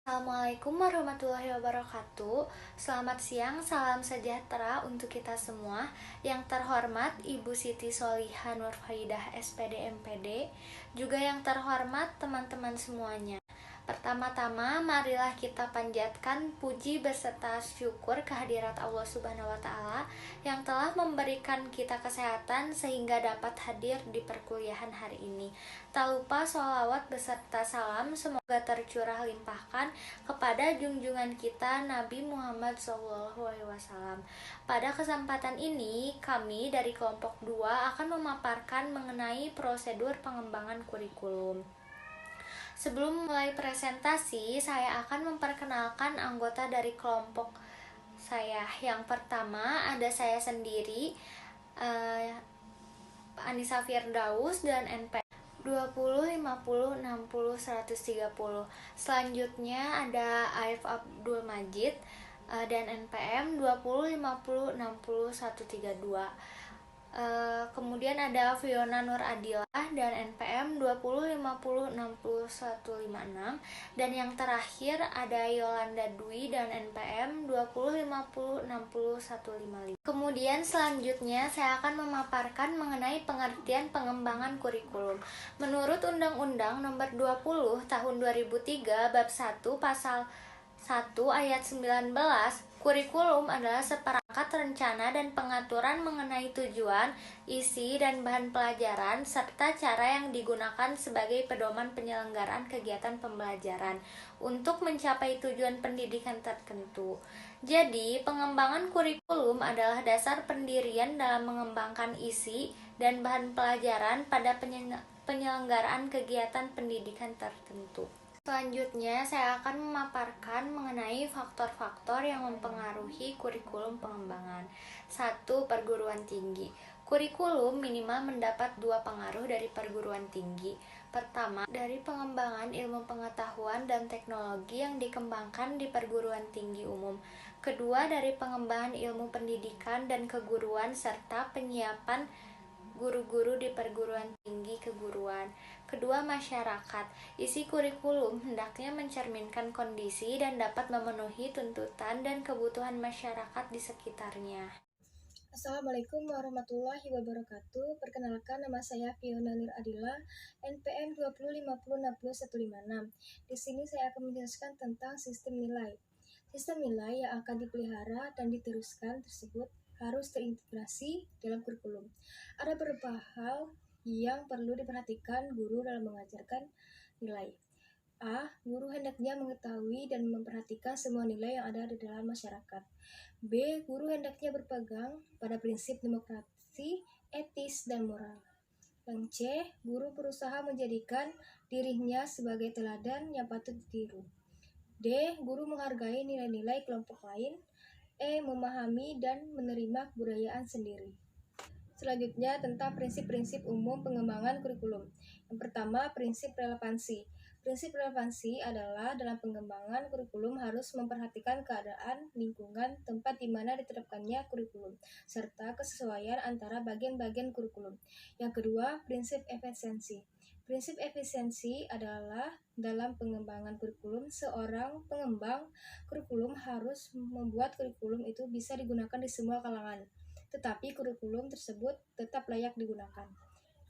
Assalamualaikum warahmatullahi wabarakatuh. Selamat siang, salam sejahtera untuk kita semua. Yang terhormat Ibu Siti Solihah Nurfaidah SPD MPD, juga yang terhormat teman-teman semuanya. Pertama-tama, marilah kita panjatkan puji beserta syukur kehadirat Allah Subhanahu wa Ta'ala yang telah memberikan kita kesehatan sehingga dapat hadir di perkuliahan hari ini. Tak lupa sholawat beserta salam semoga tercurah limpahkan kepada junjungan kita Nabi Muhammad SAW. Pada kesempatan ini, kami dari kelompok 2 akan memaparkan mengenai prosedur pengembangan kurikulum. Sebelum mulai presentasi, saya akan memperkenalkan anggota dari kelompok saya. Yang pertama ada saya sendiri, Anissa Firdaus dan NP 20, 50, 60, 130. Selanjutnya ada Arif Abdul Majid dan NPM 20, 50, 60, 132. Kemudian ada Fiona Nur Adilah dan NPM 20, 50, 60, 156. Dan yang terakhir ada Yolanda Dwi dan NPM 20, 50, 60, 155. Kemudian selanjutnya saya akan memaparkan mengenai pengertian pengembangan kurikulum. Menurut Undang-Undang Nomor 20 Tahun 2003 Bab 1 Pasal 1 Ayat 19, kurikulum adalah seperangkat rencana dan pengaturan mengenai tujuan, isi, dan bahan pelajaran, serta cara yang digunakan sebagai pedoman penyelenggaraan kegiatan pembelajaran untuk mencapai tujuan pendidikan tertentu. Jadi, pengembangan kurikulum adalah dasar pendirian dalam mengembangkan isi dan bahan pelajaran pada penyelenggaraan kegiatan pendidikan tertentu. Selanjutnya, saya akan memaparkan mengenai faktor-faktor yang mempengaruhi kurikulum pengembangan. 1. Perguruan tinggi. Kurikulum minimal mendapat 2 pengaruh dari perguruan tinggi. Pertama, dari pengembangan ilmu pengetahuan dan teknologi yang dikembangkan di perguruan tinggi umum. Kedua, dari pengembangan ilmu pendidikan dan keguruan serta penyiapan guru-guru di perguruan tinggi keguruan. Kedua, masyarakat. Isi kurikulum hendaknya mencerminkan kondisi dan dapat memenuhi tuntutan dan kebutuhan masyarakat di sekitarnya. Assalamualaikum warahmatullahi wabarakatuh. Perkenalkan, nama saya Fiona Nur Adilah, NPM 20506056. Di sini saya akan menjelaskan tentang sistem nilai. Sistem nilai yang akan dipelihara dan diteruskan tersebut harus terintegrasi dalam kurikulum. Ada beberapa hal yang perlu diperhatikan guru dalam mengajarkan nilai. A. Guru hendaknya mengetahui dan memperhatikan semua nilai yang ada di dalam masyarakat. B. Guru hendaknya berpegang pada prinsip demokrasi, etis, dan moral. Yang C. Guru berusaha menjadikan dirinya sebagai teladan yang patut ditiru. D. Guru menghargai nilai-nilai kelompok lain. E. Memahami dan menerima kebudayaan sendiri. Selanjutnya tentang prinsip-prinsip umum pengembangan kurikulum. Yang pertama, prinsip relevansi. Prinsip relevansi adalah dalam pengembangan kurikulum harus memperhatikan keadaan, lingkungan, tempat di mana diterapkannya kurikulum, serta kesesuaian antara bagian-bagian kurikulum. Yang kedua, prinsip efisiensi. Prinsip efisiensi adalah dalam pengembangan kurikulum, seorang pengembang kurikulum harus membuat kurikulum itu bisa digunakan di semua kalangan, tetapi kurikulum tersebut tetap layak digunakan.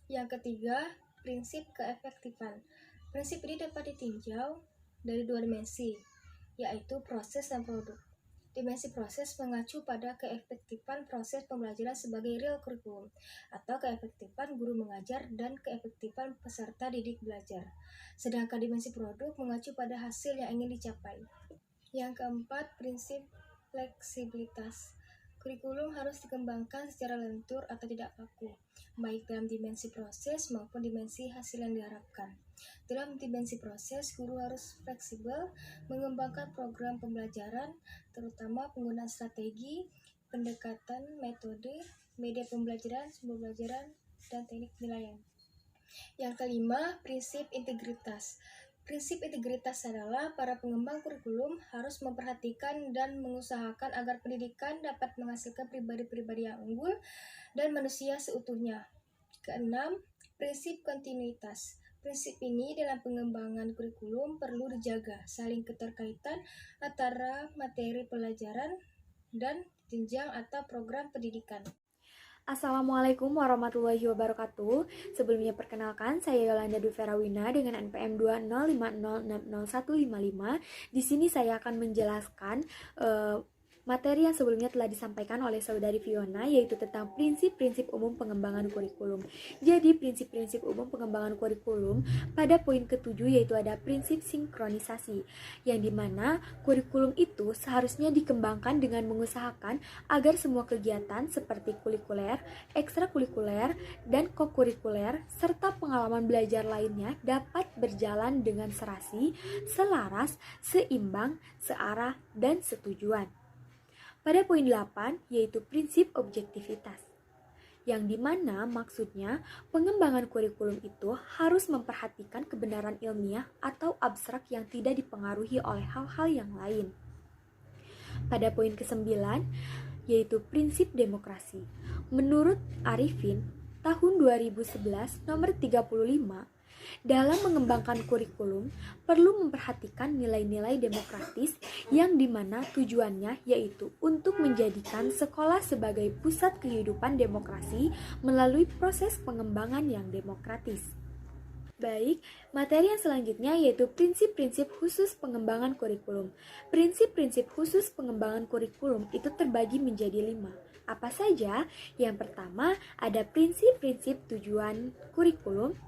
Yang ketiga, prinsip keefektifan. Prinsip ini dapat ditinjau dari 2 dimensi, yaitu proses dan produk. Dimensi proses mengacu pada keefektifan proses pembelajaran sebagai real kurikulum, atau keefektifan guru mengajar dan keefektifan peserta didik belajar. Sedangkan dimensi produk mengacu pada hasil yang ingin dicapai. Yang keempat, prinsip fleksibilitas. Kurikulum harus dikembangkan secara lentur atau tidak kaku, baik dalam dimensi proses maupun dimensi hasil yang diharapkan. Dalam dimensi proses, guru harus fleksibel mengembangkan program pembelajaran, terutama penggunaan strategi, pendekatan, metode, media pembelajaran, sumber pembelajaran, dan teknik penilaian. Yang kelima, prinsip integritas. Prinsip integritas adalah para pengembang kurikulum harus memperhatikan dan mengusahakan agar pendidikan dapat menghasilkan pribadi-pribadi yang unggul dan manusia seutuhnya. Keenam, prinsip kontinuitas. Prinsip ini dalam pengembangan kurikulum perlu dijaga saling keterkaitan antara materi pelajaran dan jenjang atau program pendidikan. Assalamualaikum warahmatullahi wabarakatuh. Sebelumnya perkenalkan, saya Yolanda Dwi Ferawina dengan NPM 205060155. Di sini saya akan menjelaskan materi yang sebelumnya telah disampaikan oleh saudari Fiona, yaitu tentang prinsip-prinsip umum pengembangan kurikulum. Jadi prinsip-prinsip umum pengembangan kurikulum pada poin ke-7 yaitu ada prinsip sinkronisasi, yang dimana kurikulum itu seharusnya dikembangkan dengan mengusahakan agar semua kegiatan seperti kurikuler, ekstrakurikuler, dan kokurikuler, serta pengalaman belajar lainnya dapat berjalan dengan serasi, selaras, seimbang, searah, dan setujuan. Pada poin 8, yaitu prinsip objektivitas, yang dimana maksudnya pengembangan kurikulum itu harus memperhatikan kebenaran ilmiah atau abstrak yang tidak dipengaruhi oleh hal-hal yang lain. Pada poin ke-9, yaitu prinsip demokrasi. Menurut Arifin, tahun 2011 nomor 35, dalam mengembangkan kurikulum perlu memperhatikan nilai-nilai demokratis yang dimana tujuannya yaitu untuk menjadikan sekolah sebagai pusat kehidupan demokrasi melalui proses pengembangan yang demokratis. Baik, materi yang selanjutnya yaitu prinsip-prinsip khusus pengembangan kurikulum. Prinsip-prinsip khusus pengembangan kurikulum itu terbagi menjadi 5. Apa saja? Yang pertama ada prinsip-prinsip tujuan kurikulum.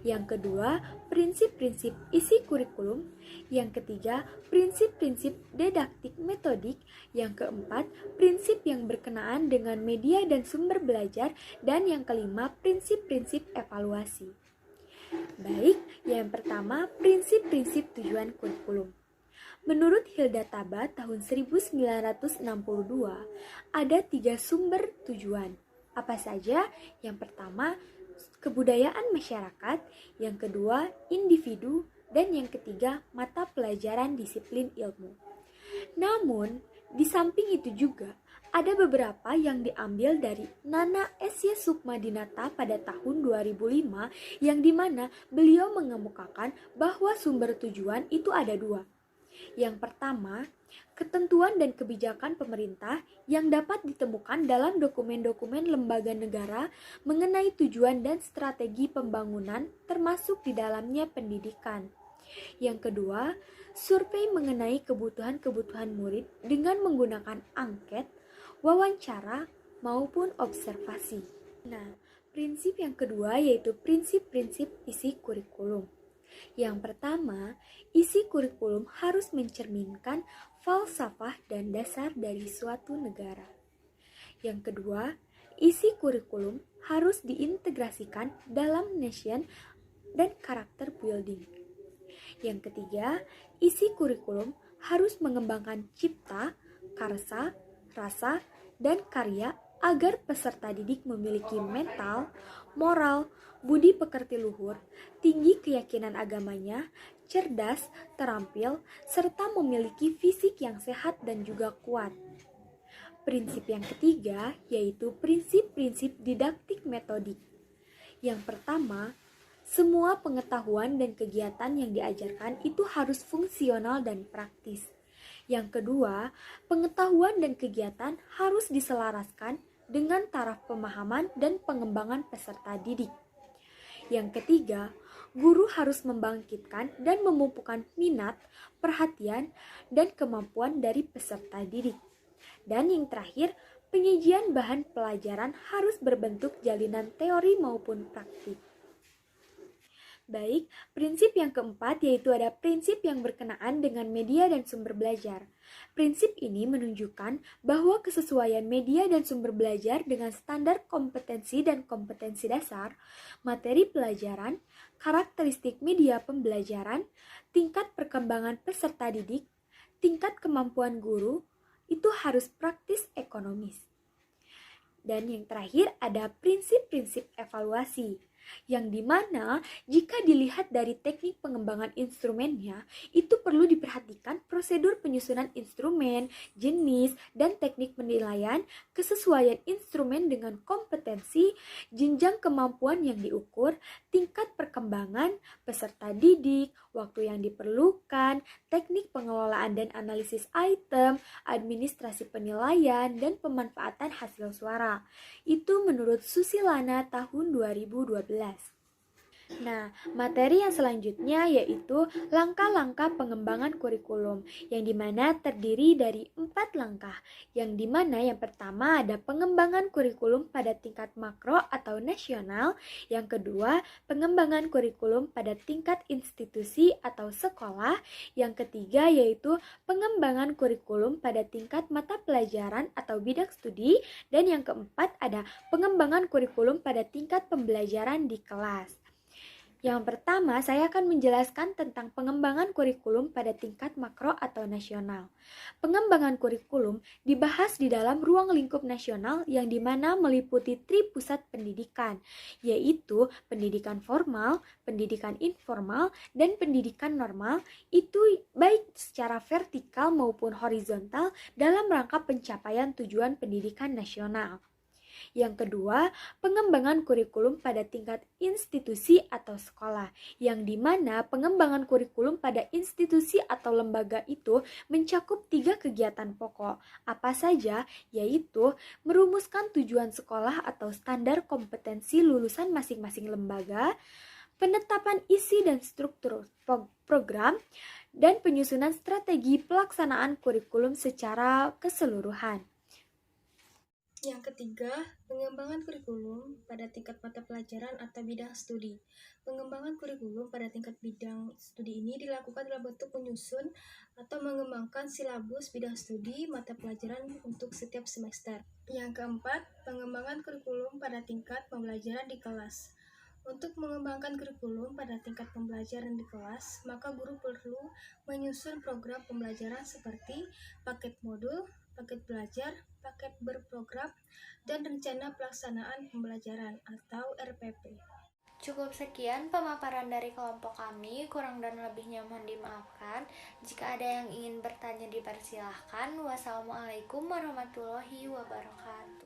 Yang kedua, prinsip-prinsip isi kurikulum. Yang ketiga, prinsip-prinsip didaktik metodik. Yang keempat, prinsip yang berkenaan dengan media dan sumber belajar. Dan yang kelima, prinsip-prinsip evaluasi. Baik, yang pertama, prinsip-prinsip tujuan kurikulum. Menurut Hilda Tabat tahun 1962, ada 3 sumber tujuan. Apa saja? Yang pertama, kebudayaan masyarakat, yang kedua, individu, dan yang ketiga, mata pelajaran disiplin ilmu. Namun, di samping itu juga, ada beberapa yang diambil dari Nana S.Y. Sukmadinata pada tahun 2005, yang dimana beliau mengemukakan bahwa sumber tujuan itu ada 2. Yang pertama, ketentuan dan kebijakan pemerintah yang dapat ditemukan dalam dokumen-dokumen lembaga negara mengenai tujuan dan strategi pembangunan termasuk di dalamnya pendidikan. Yang kedua, survei mengenai kebutuhan-kebutuhan murid dengan menggunakan angket, wawancara, maupun observasi. Nah, prinsip yang kedua yaitu prinsip-prinsip isi kurikulum. Yang pertama, isi kurikulum harus mencerminkan falsafah dan dasar dari suatu negara. Yang kedua, isi kurikulum harus diintegrasikan dalam nation dan karakter building. Yang ketiga, isi kurikulum harus mengembangkan cipta, karsa, rasa, dan karya agar peserta didik memiliki mental, moral, budi pekerti luhur, tinggi keyakinan agamanya, cerdas, terampil, serta memiliki fisik yang sehat dan juga kuat. Prinsip yang ketiga yaitu prinsip-prinsip didaktik metodik. Yang pertama, semua pengetahuan dan kegiatan yang diajarkan itu harus fungsional dan praktis. Yang kedua, pengetahuan dan kegiatan harus diselaraskan dengan taraf pemahaman dan pengembangan peserta didik. Yang ketiga, guru harus membangkitkan dan memupukkan minat, perhatian, dan kemampuan dari peserta didik. Dan yang terakhir, penyajian bahan pelajaran harus berbentuk jalinan teori maupun praktik. Baik, prinsip yang keempat yaitu ada prinsip yang berkenaan dengan media dan sumber belajar. Prinsip ini menunjukkan bahwa kesesuaian media dan sumber belajar dengan standar kompetensi dan kompetensi dasar, materi pelajaran, karakteristik media pembelajaran, tingkat perkembangan peserta didik, tingkat kemampuan guru, itu harus praktis ekonomis. Dan yang terakhir ada prinsip-prinsip evaluasi. yang dimana jika dilihat dari teknik pengembangan instrumennya, itu perlu diperhatikan prosedur penyusunan instrumen, jenis, dan teknik penilaian, kesesuaian instrumen dengan kompetensi, jenjang kemampuan yang diukur, tingkat perkembangan, peserta didik, waktu yang diperlukan, teknik pengelolaan dan analisis item, administrasi penilaian, dan pemanfaatan hasil suara. Itu menurut Susilana tahun 2012. Nah, materi yang selanjutnya yaitu langkah-langkah pengembangan kurikulum, yang dimana terdiri dari 4 langkah, yang dimana yang pertama ada pengembangan kurikulum pada tingkat makro atau nasional, yang kedua pengembangan kurikulum pada tingkat institusi atau sekolah, yang ketiga yaitu pengembangan kurikulum pada tingkat mata pelajaran atau bidang studi, dan yang keempat ada pengembangan kurikulum pada tingkat pembelajaran di kelas. Yang pertama, saya akan menjelaskan tentang pengembangan kurikulum pada tingkat makro atau nasional. Pengembangan kurikulum dibahas di dalam ruang lingkup nasional yang dimana meliputi tripusat pendidikan, yaitu pendidikan formal, pendidikan informal, dan pendidikan normal, itu baik secara vertikal maupun horizontal dalam rangka pencapaian tujuan pendidikan nasional. Yang kedua, pengembangan kurikulum pada tingkat institusi atau sekolah, yang dimana pengembangan kurikulum pada institusi atau lembaga itu mencakup 3 kegiatan pokok. Apa saja? Yaitu merumuskan tujuan sekolah atau standar kompetensi lulusan masing-masing lembaga, penetapan isi dan struktur program, dan penyusunan strategi pelaksanaan kurikulum secara keseluruhan. Yang ketiga, pengembangan kurikulum pada tingkat mata pelajaran atau bidang studi. Pengembangan kurikulum pada tingkat bidang studi ini dilakukan dalam bentuk menyusun atau mengembangkan silabus bidang studi mata pelajaran untuk setiap semester. Yang keempat, pengembangan kurikulum pada tingkat pembelajaran di kelas. Untuk mengembangkan kurikulum pada tingkat pembelajaran di kelas, maka guru perlu menyusun program pembelajaran seperti paket modul, paket belajar, paket berprogram, dan rencana pelaksanaan pembelajaran atau RPP. Cukup sekian pemaparan dari kelompok kami, kurang dan lebihnya mohon dimaafkan. Jika ada yang ingin bertanya dipersilahkan. Wassalamualaikum warahmatullahi wabarakatuh.